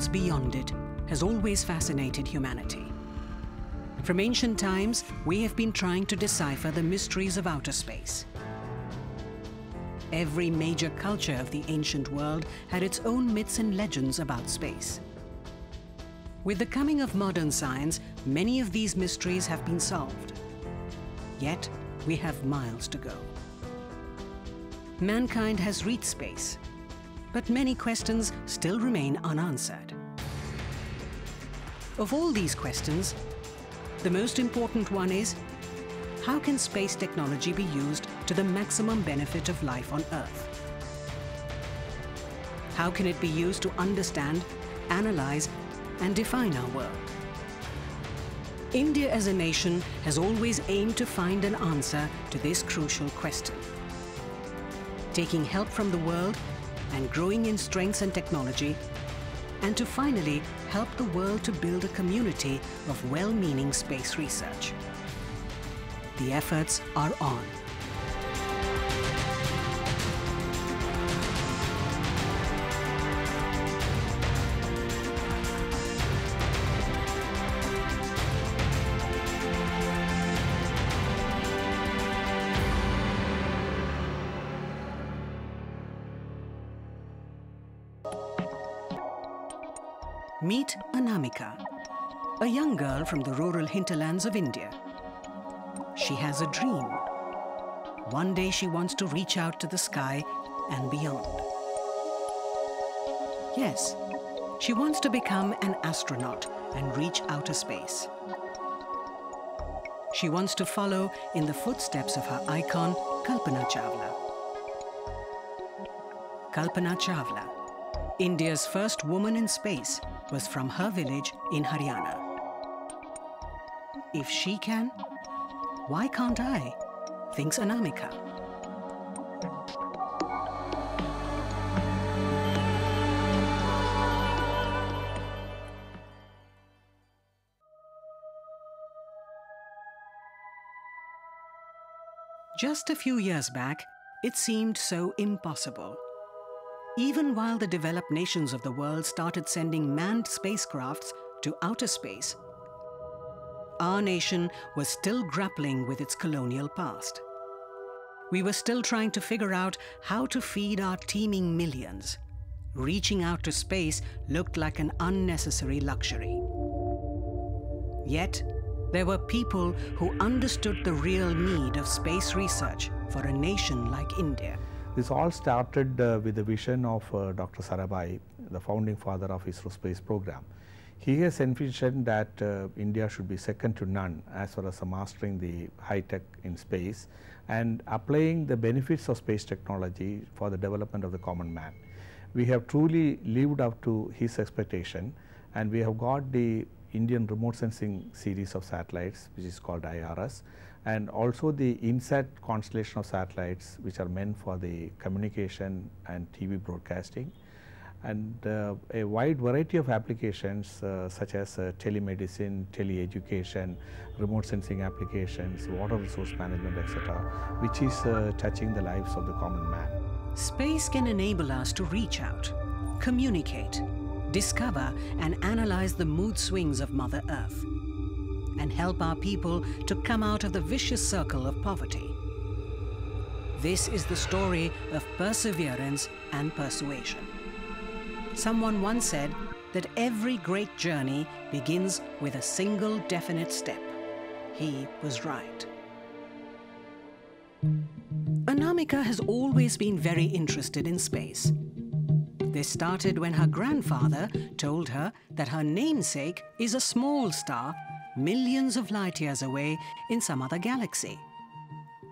what's beyond it has always fascinated humanity. From ancient times, we have been trying to decipher the mysteries of outer space. Every major culture of the ancient world had its own myths and legends about space. With the coming of modern science, many of these mysteries have been solved. Yet, we have miles to go. Mankind has reached space, but many questions still remain unanswered. Of all these questions, the most important one is, how can space technology be used to the maximum benefit of life on Earth? How can it be used to understand, analyze, and define our world? India as a nation has always aimed to find an answer to this crucial question. Taking help from the world and growing in strengths and technology, and to finally help the world to build a community of well-meaning space research. The efforts are on. Meet Anamika, a young girl from the rural hinterlands of India. She has a dream. One day she wants to reach out to the sky and beyond. Yes, she wants to become an astronaut and reach outer space. She wants to follow in the footsteps of her icon, Kalpana Chawla. Kalpana Chawla, India's first woman in space, was from her village in Haryana. If she can, why can't I? Thinks Anamika. Just a few years back, it seemed so impossible. Even while the developed nations of the world started sending manned spacecrafts to outer space, our nation was still grappling with its colonial past. We were still trying to figure out how to feed our teeming millions. Reaching out to space looked like an unnecessary luxury. Yet, there were people who understood the real need of space research for a nation like India. This all started with the vision of Dr. Sarabhai, the founding father of ISRO space program. He has envisioned that India should be second to none as far as mastering the high tech in space and applying the benefits of space technology for the development of the common man. We have truly lived up to his expectation, and we have got the Indian remote sensing series of satellites, which is called IRS, and also the INSAT constellation of satellites, which are meant for the communication and TV broadcasting, and a wide variety of applications such as telemedicine, teleeducation, remote sensing applications, water resource management, etc., which is touching the lives of the common man. Space can enable us to reach out, communicate, discover and analyze the mood swings of Mother Earth, and help our people to come out of the vicious circle of poverty. This is the story of perseverance and persuasion. Someone once said that every great journey begins with a single definite step. He was right. Anamika has always been very interested in space. This started when her grandfather told her that her namesake is a small star millions of light years away in some other galaxy.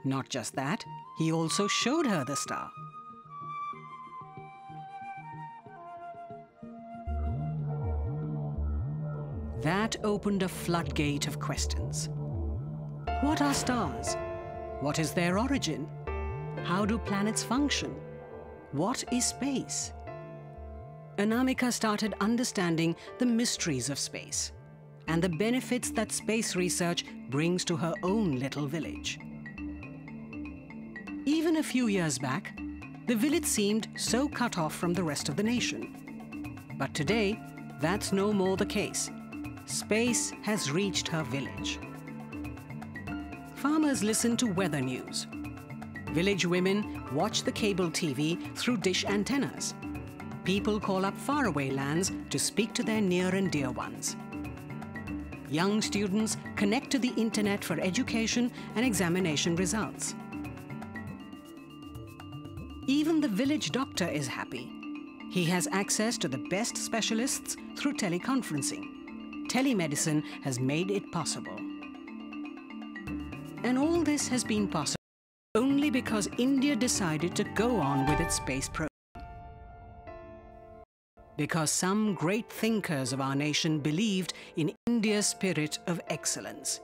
Not just that, he also showed her the star. That opened a floodgate of questions. What are stars? What is their origin? How do planets function? What is space? Anamika started understanding the mysteries of space and the benefits that space research brings to her own little village. Even a few years back, the village seemed so cut off from the rest of the nation. But today, that's no more the case. Space has reached her village. Farmers listen to weather news. Village women watch the cable TV through dish antennas. People call up faraway lands to speak to their near and dear ones. Young students connect to the internet for education and examination results. Even the village doctor is happy. He has access to the best specialists through teleconferencing. Telemedicine has made it possible. And all this has been possible only because India decided to go on with its space program. Because some great thinkers of our nation believed in India's spirit of excellence.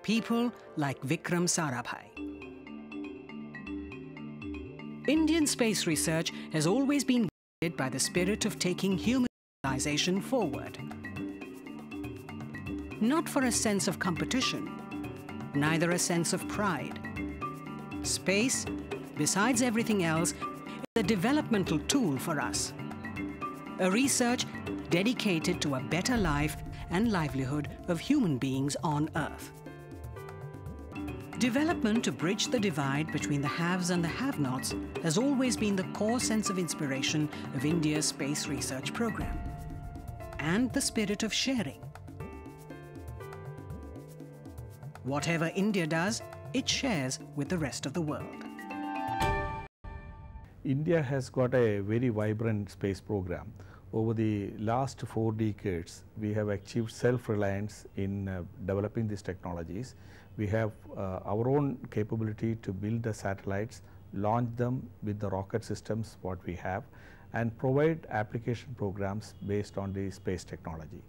People like Vikram Sarabhai. Indian space research has always been guided by the spirit of taking human civilization forward. Not for a sense of competition, neither a sense of pride. Space, besides everything else, is a developmental tool for us. A research dedicated to a better life and livelihood of human beings on Earth. Development to bridge the divide between the haves and the have-nots has always been the core sense of inspiration of India's space research program, and the spirit of sharing. Whatever India does, it shares with the rest of the world. India has got a very vibrant space program. Over the last 4 decades, we have achieved self-reliance in developing these technologies. We have our own capability to build the satellites, launch them with the rocket systems what we have, and provide application programs based on the space technology.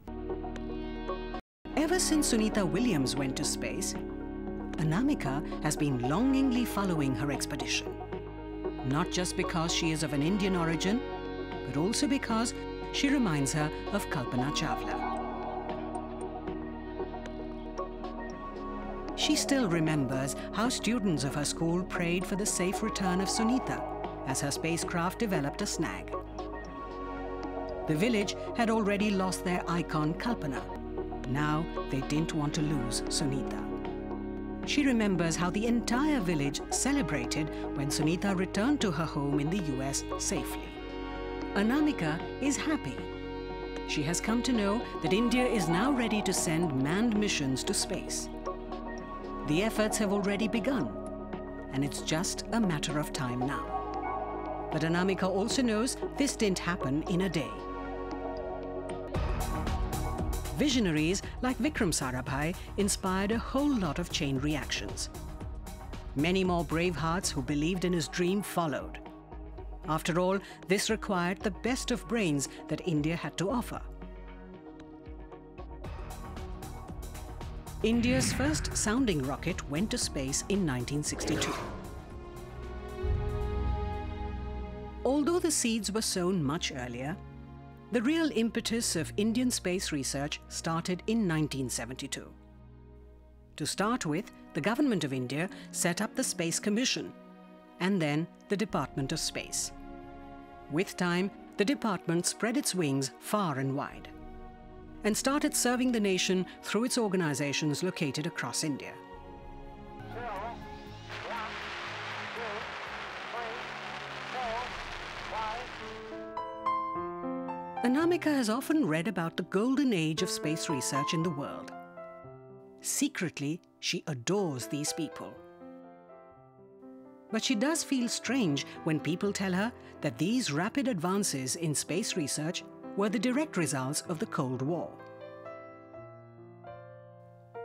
Ever since Sunita Williams went to space, Anamika has been longingly following her expedition. Not just because she is of an Indian origin, but also because she reminds her of Kalpana Chawla. She still remembers how students of her school prayed for the safe return of Sunita as her spacecraft developed a snag. The village had already lost their icon Kalpana. Now they didn't want to lose Sunita. She remembers how the entire village celebrated when Sunita returned to her home in the US safely. Anamika is happy. She has come to know that India is now ready to send manned missions to space. The efforts have already begun, and it's just a matter of time now. But Anamika also knows this didn't happen in a day. Visionaries like Vikram Sarabhai inspired a whole lot of chain reactions. Many more brave hearts who believed in his dream followed. After all, this required the best of brains that India had to offer. India's first sounding rocket went to space in 1962. Although the seeds were sown much earlier, the real impetus of Indian space research started in 1972. To start with, the government of India set up the Space Commission and then the Department of Space. With time, the department spread its wings far and wide and started serving the nation through its organizations located across India. Anamika has often read about the golden age of space research in the world. Secretly, she adores these people. But she does feel strange when people tell her that these rapid advances in space research were the direct results of the Cold War.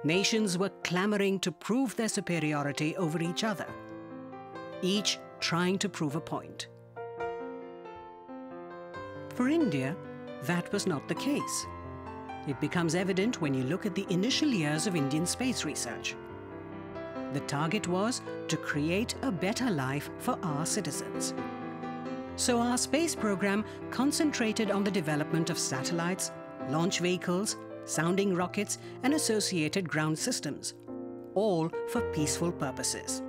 Nations were clamoring to prove their superiority over each other, each trying to prove a point. For India, that was not the case. It becomes evident when you look at the initial years of Indian space research. The target was to create a better life for our citizens. So our space program concentrated on the development of satellites, launch vehicles, sounding rockets, and associated ground systems, all for peaceful purposes.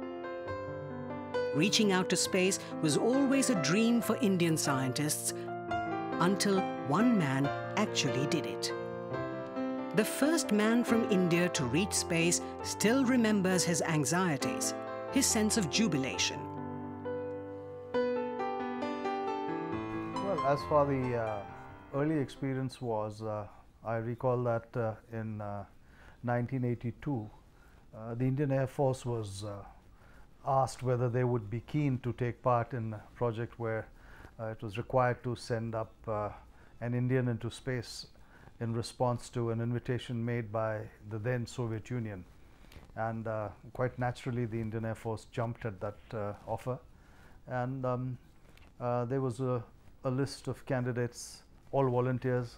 Reaching out to space was always a dream for Indian scientists, until one man actually did it. The first man from India to reach space still remembers his anxieties, his sense of jubilation. Well, as far the early experience was, I recall that in 1982, the Indian Air Force was asked whether they would be keen to take part in a project where it was required to send up an Indian into space in response to an invitation made by the then Soviet Union. And quite naturally, the Indian Air Force jumped at that offer. And there was a list of candidates, all volunteers,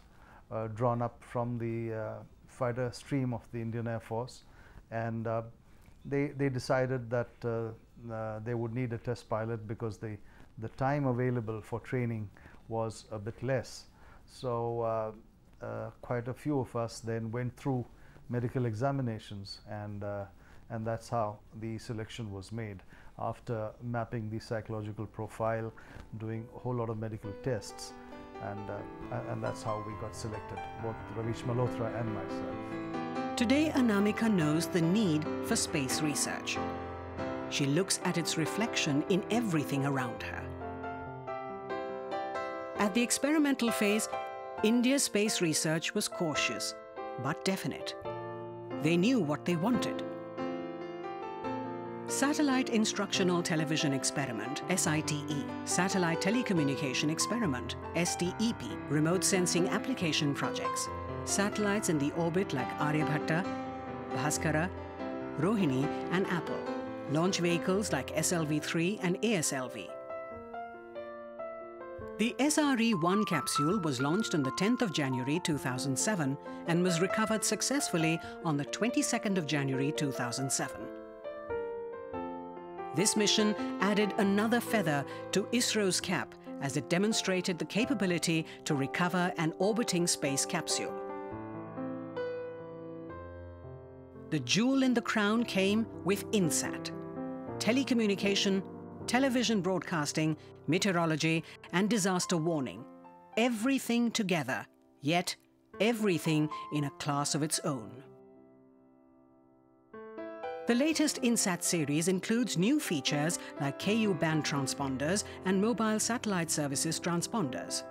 drawn up from the fighter stream of the Indian Air Force. And they decided that they would need a test pilot because the time available for training was a bit less. So quite a few of us then went through medical examinations, and that's how the selection was made. After mapping the psychological profile, doing a whole lot of medical tests, and that's how we got selected, both Ravish Malhotra and myself. Today, Anamika knows the need for space research. She looks at its reflection in everything around her. At the experimental phase, India's space research was cautious, but definite. They knew what they wanted. Satellite Instructional Television Experiment, SITE, Satellite Telecommunication Experiment, STEP, Remote Sensing Application Projects, satellites in the orbit like Aryabhatta, Bhaskara, Rohini and Apple, launch vehicles like SLV-3 and ASLV. The SRE-1 capsule was launched on the 10th of January 2007 and was recovered successfully on the 22nd of January 2007. This mission added another feather to ISRO's cap as it demonstrated the capability to recover an orbiting space capsule. The jewel in the crown came with INSAT, telecommunication, television broadcasting, meteorology, and disaster warning. Everything together, yet everything in a class of its own. The latest INSAT series includes new features like Ku band transponders and mobile satellite services transponders.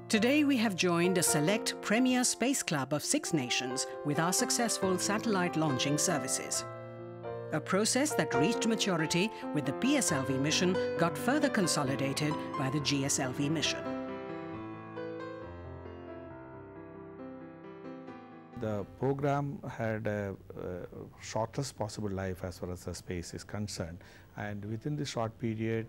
Today we have joined a select premier space club of 6 nations with our successful satellite launching services. A process that reached maturity with the PSLV mission got further consolidated by the GSLV mission. The program had a shortest possible life as far as the space is concerned, and within this short period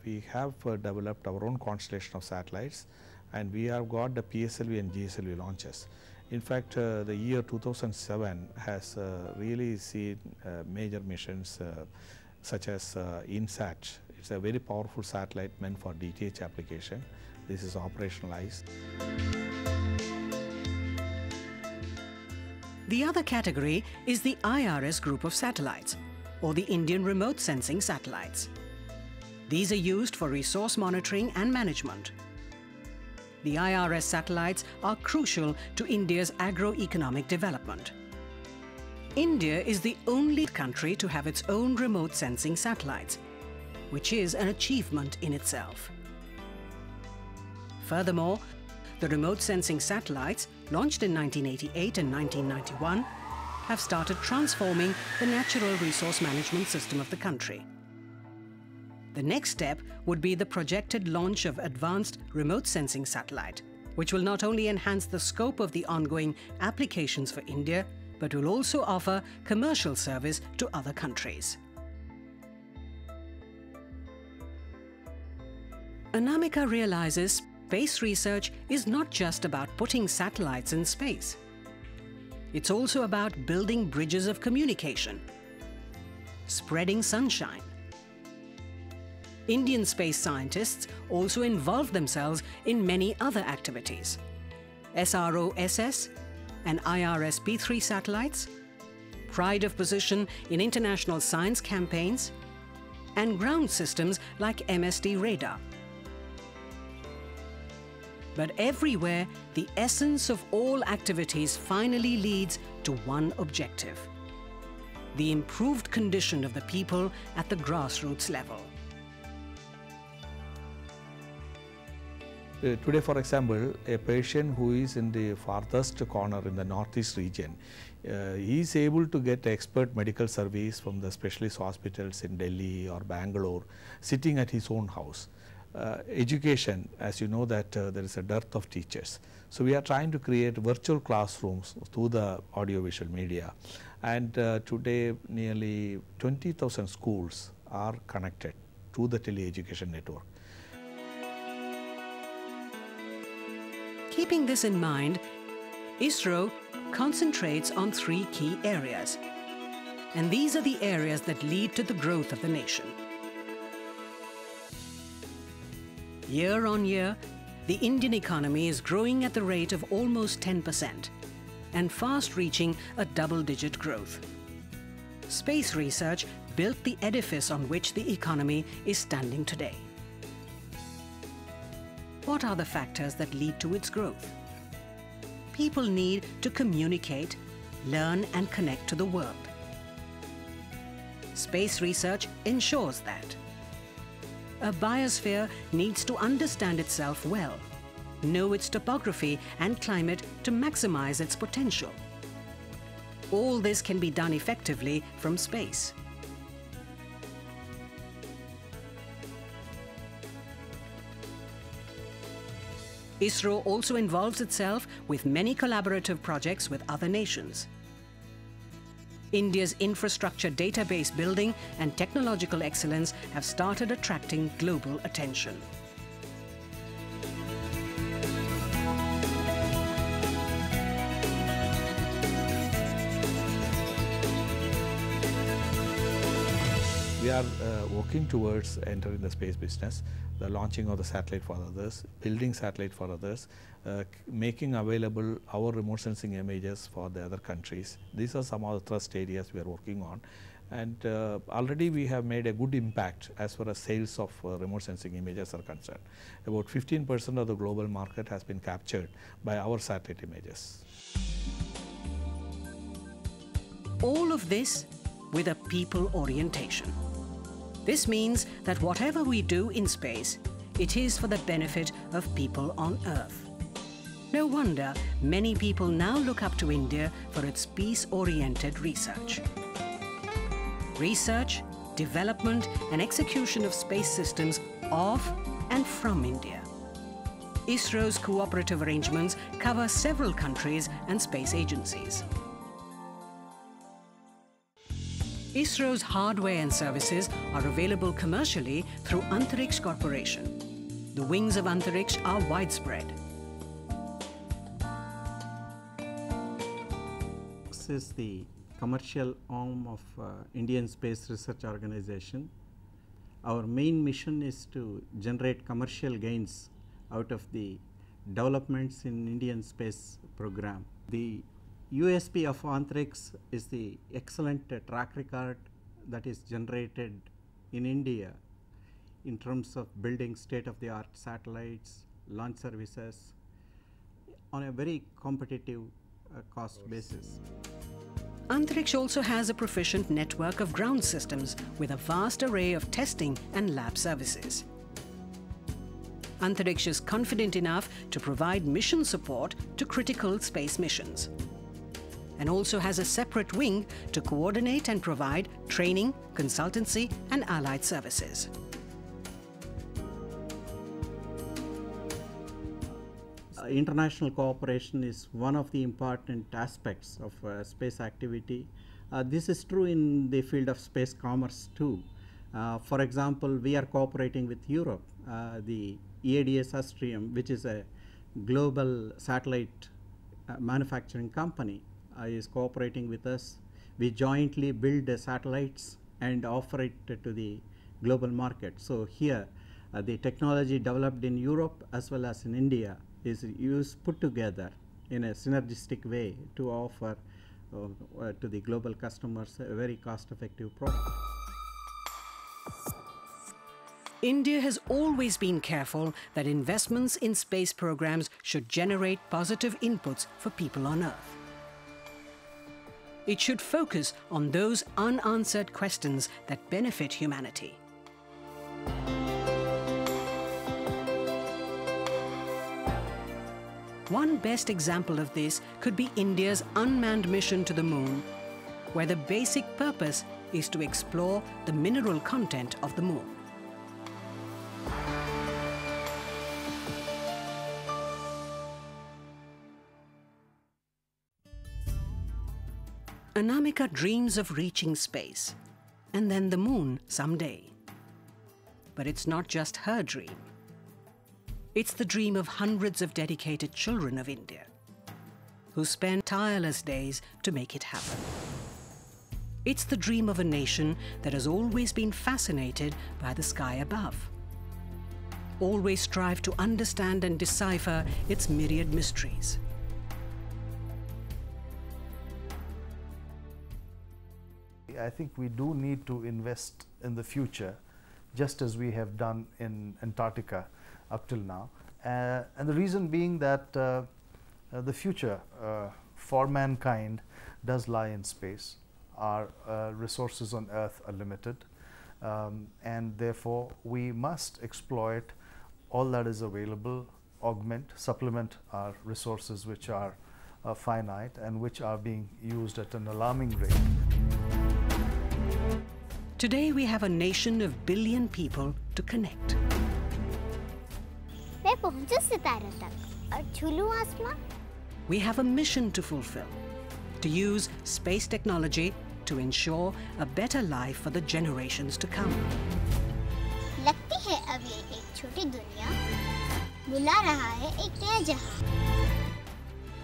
we have developed our own constellation of satellites, and we have got the PSLV and GSLV launches. In fact, the year 2007 has really seen major missions such as INSAT. It's a very powerful satellite meant for DTH application. This is operationalized. The other category is the IRS group of satellites, or the Indian Remote Sensing Satellites. These are used for resource monitoring and management. The IRS satellites are crucial to India's agro-economic development. India is the only country to have its own remote sensing satellites, which is an achievement in itself. Furthermore, the remote sensing satellites, launched in 1988 and 1991, have started transforming the natural resource management system of the country. The next step would be the projected launch of advanced remote sensing satellite, which will not only enhance the scope of the ongoing applications for India, but will also offer commercial service to other countries. Anamika realizes space research is not just about putting satellites in space. It's also about building bridges of communication, spreading sunshine. Indian space scientists also involve themselves in many other activities. SRO-SS and IRS-P3 satellites, pride of position in international science campaigns, and ground systems like MSD radar. But everywhere, the essence of all activities finally leads to one objective: the improved condition of the people at the grassroots level. Today, for example, a patient who is in the farthest corner in the northeast region, he is able to get expert medical service from the specialist hospitals in Delhi or Bangalore, sitting at his own house. Education, as you know that there is a dearth of teachers. So we are trying to create virtual classrooms through the audiovisual media, and today nearly 20,000 schools are connected to the tele-education network. Keeping this in mind, ISRO concentrates on 3 key areas, and these are the areas that lead to the growth of the nation. Year on year, the Indian economy is growing at the rate of almost 10% and fast reaching a double-digit growth. Space research built the edifice on which the economy is standing today. What are the factors that lead to its growth? People need to communicate, learn and connect to the world. Space research ensures that. A biosphere needs to understand itself well, know its topography and climate to maximize its potential. All this can be done effectively from space. ISRO also involves itself with many collaborative projects with other nations. India's infrastructure database building and technological excellence have started attracting global attention. We are working towards entering the space business, the launching of the satellite for others, building satellite for others, making available our remote sensing images for the other countries. These are some of the thrust areas we are working on, and already we have made a good impact as far as sales of remote sensing images are concerned. About 15% of the global market has been captured by our satellite images. All of this with a people orientation. This means that whatever we do in space, it is for the benefit of people on Earth. No wonder many people now look up to India for its peace-oriented research. Research, development and execution of space systems of and from India. ISRO's cooperative arrangements cover several countries and space agencies. ISRO's hardware and services are available commercially through Antariksh Corporation. The wings of Antariksh are widespread. This is the commercial arm of Indian Space Research Organization. Our main mission is to generate commercial gains out of the developments in Indian space program. The USP of Antariksh is the excellent track record that is generated in India in terms of building state-of-the-art satellites, launch services on a very competitive cost basis. Antariksh also has a proficient network of ground systems with a vast array of testing and lab services. Antariksh is confident enough to provide mission support to critical space missions, and also has a separate wing to coordinate and provide training, consultancy and allied services. International cooperation is one of the important aspects of space activity. This is true in the field of space commerce too. For example, we are cooperating with Europe. The EADS Astrium, which is a global satellite manufacturing company, is cooperating with us. We jointly build the satellites and offer it to the global market. So here the technology developed in Europe as well as in India is put together in a synergistic way to offer to the global customers a very cost-effective product. India has always been careful that investments in space programs should generate positive inputs for people on Earth. It should focus on those unanswered questions that benefit humanity. One best example of this could be India's unmanned mission to the moon, where the basic purpose is to explore the mineral content of the moon. Anamika dreams of reaching space, and then the moon someday. But it's not just her dream. It's the dream of hundreds of dedicated children of India, who spend tireless days to make it happen. It's the dream of a nation that has always been fascinated by the sky above, always strive to understand and decipher its myriad mysteries. I think we do need to invest in the future, just as we have done in Antarctica up till now. And the reason being that the future for mankind does lie in space. Our resources on Earth are limited, and therefore we must exploit all that is available, augment, supplement our resources which are finite and which are being used at an alarming rate. Today we have a nation of billion people to connect. We have a mission to fulfill, to use space technology to ensure a better life for the generations to come.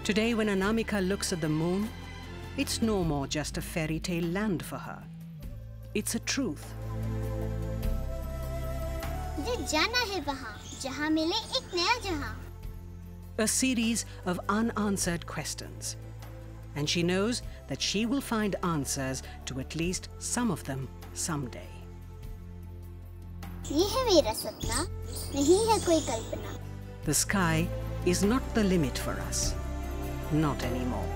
Today when Anamika looks at the moon, it's no more just a fairy tale land for her. It's a truth. A series of unanswered questions. And she knows that she will find answers to at least some of them someday. The sky is not the limit for us. Not anymore.